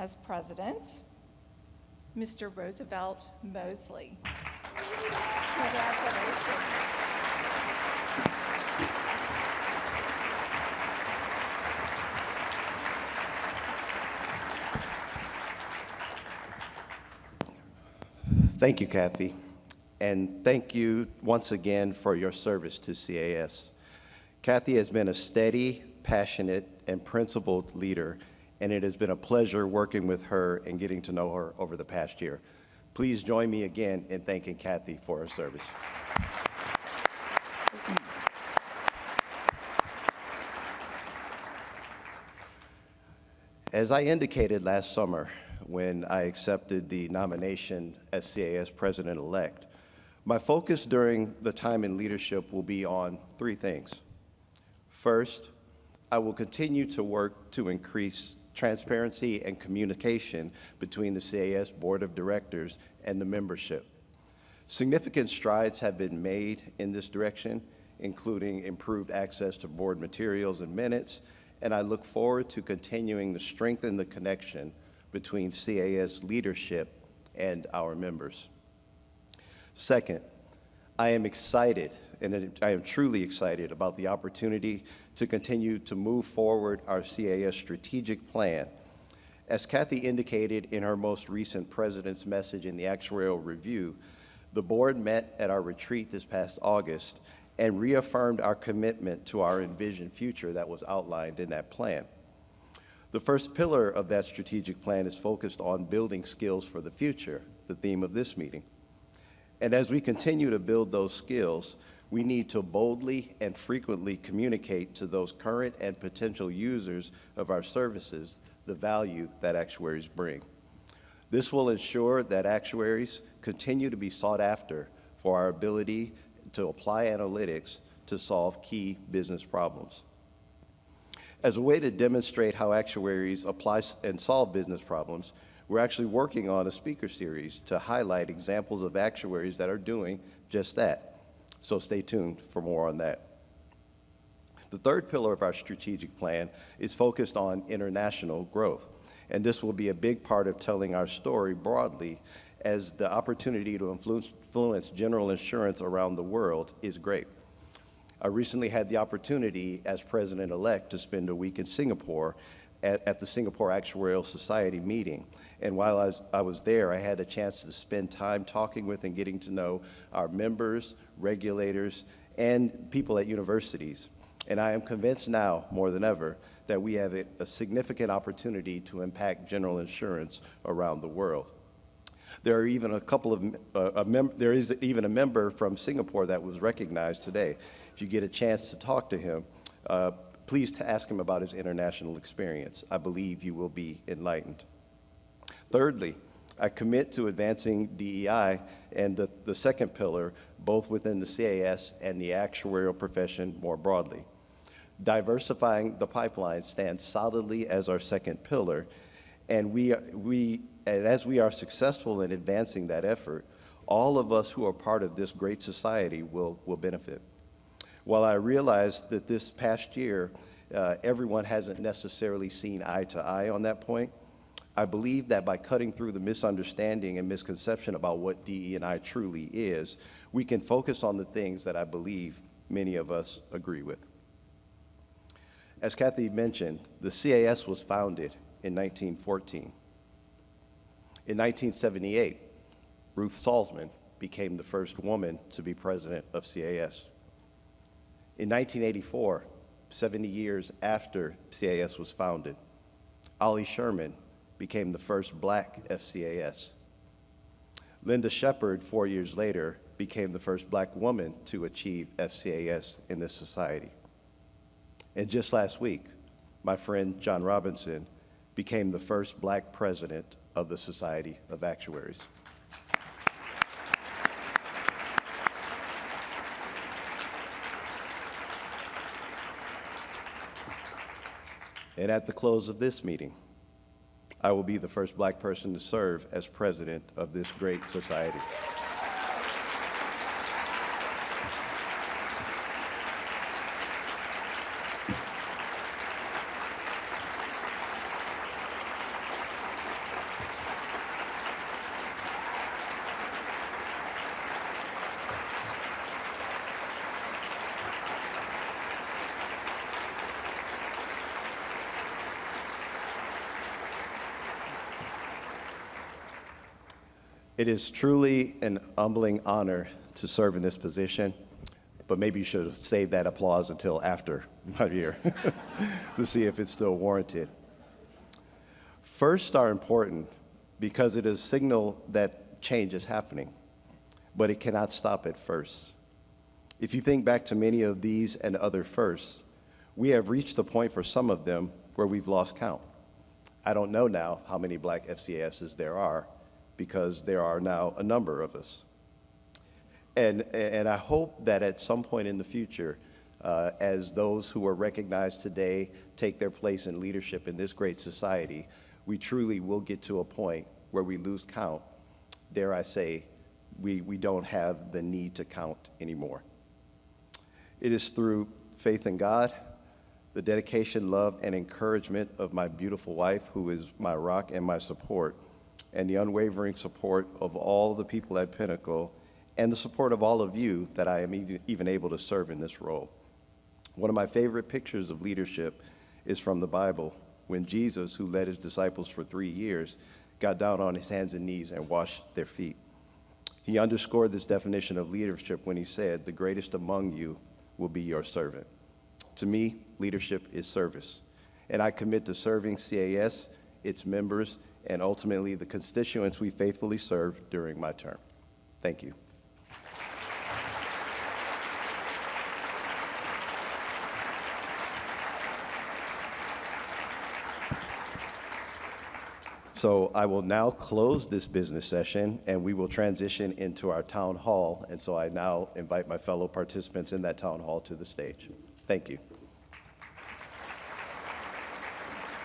as president, Mr. Roosevelt Mosley. Congratulations. Thank you, Kathy, and thank you once again for your service to CAS. Kathy has been a steady, passionate, and principled leader, and it has been a pleasure working with her and getting to know her over the past year. Please join me again in thanking Kathy for her service. As I indicated last summer when I accepted the nomination as CAS President-elect, my focus during the time in leadership will be on three things. First, I will continue to work to increase transparency and communication between the CAS Board of Directors and the membership. Significant strides have been made in this direction, including improved access to board materials and minutes, and I look forward to continuing to strengthen the connection between CAS leadership and our members. Second, I am excited, and I am truly excited about the opportunity to continue to move forward our CAS strategic plan. As Kathy indicated in her most recent President's message in the Actuarial Review, the board met at our retreat this past August and reaffirmed our commitment to our envisioned future that was outlined in that plan. The first pillar of that strategic plan is focused on building skills for the future, the theme of this meeting. And as we continue to build those skills, we need to boldly and frequently communicate to those current and potential users of our services the value that actuaries bring. This will ensure that actuaries continue to be sought after for our ability to apply analytics to solve key business problems. As a way to demonstrate how actuaries apply and solve business problems, we're actually working on a speaker series to highlight examples of actuaries that are doing just that. So stay tuned for more on that. The third pillar of our strategic plan is focused on international growth, and this will be a big part of telling our story broadly, as the opportunity to influence general insurance around the world is great. I recently had the opportunity as President-elect to spend a week in Singapore at the Singapore Actuarial Society meeting. And while I was there, I had a chance to spend time talking with and getting to know our members, regulators, and people at universities. And I am convinced now, more than ever, that we have a significant opportunity to impact general insurance around the world. There are even a couple of, there is even a member from Singapore that was recognized today. If you get a chance to talk to him, please ask him about his international experience. I believe you will be enlightened. Thirdly, I commit to advancing DEI and the second pillar, both within the CAS and the actuarial profession more broadly. Diversifying the pipeline stands solidly as our second pillar, and as we are successful in advancing that effort, all of us who are part of this great society will benefit. While I realize that this past year, everyone hasn't necessarily seen eye to eye on that point, I believe that by cutting through the misunderstanding and misconception about what DE&I truly is, we can focus on the things that I believe many of us agree with. As Kathy mentioned, the CAS was founded in 1914. In 1978, Ruth Salzman became the first woman to be president of CAS. In 1984, 70 years after CAS was founded, Ollie Sherman became the first black FCAS. Linda Shepard, 4 years later, became the first black woman to achieve FCAS in this society. And just last week, my friend John Robinson became the first black president of the Society of Actuaries. And at the close of this meeting, I will be the first black person to serve as president of this great society. It is truly an humbling honor to serve in this position, but maybe you should have saved that applause until after my year to see if it's still warranted. Firsts are important because it is a signal that change is happening, but it cannot stop at first. If you think back to many of these and other firsts, we have reached a point for some of them where we've lost count. I don't know now how many black FCASs there are because there are now a number of us. And I hope that at some point in the future, as those who are recognized today take their place in leadership in this great society, we truly will get to a point where we lose count. Dare I say, we don't have the need to count anymore. It is through faith in God, the dedication, love, and encouragement of my beautiful wife, who is my rock and my support, and the unwavering support of all the people at Pinnacle, and the support of all of you, that I am even able to serve in this role. One of my favorite pictures of leadership is from the Bible, when Jesus, who led his disciples for 3 years, got down on his hands and knees and washed their feet. He underscored this definition of leadership when he said, "The greatest among you will be your servant." To me, leadership is service, and I commit to serving CAS, its members, and ultimately the constituents we faithfully serve during my term. Thank you. So I will now close this business session, and we will transition into our town hall. And so I now invite my fellow participants in that town hall to the stage. Thank you.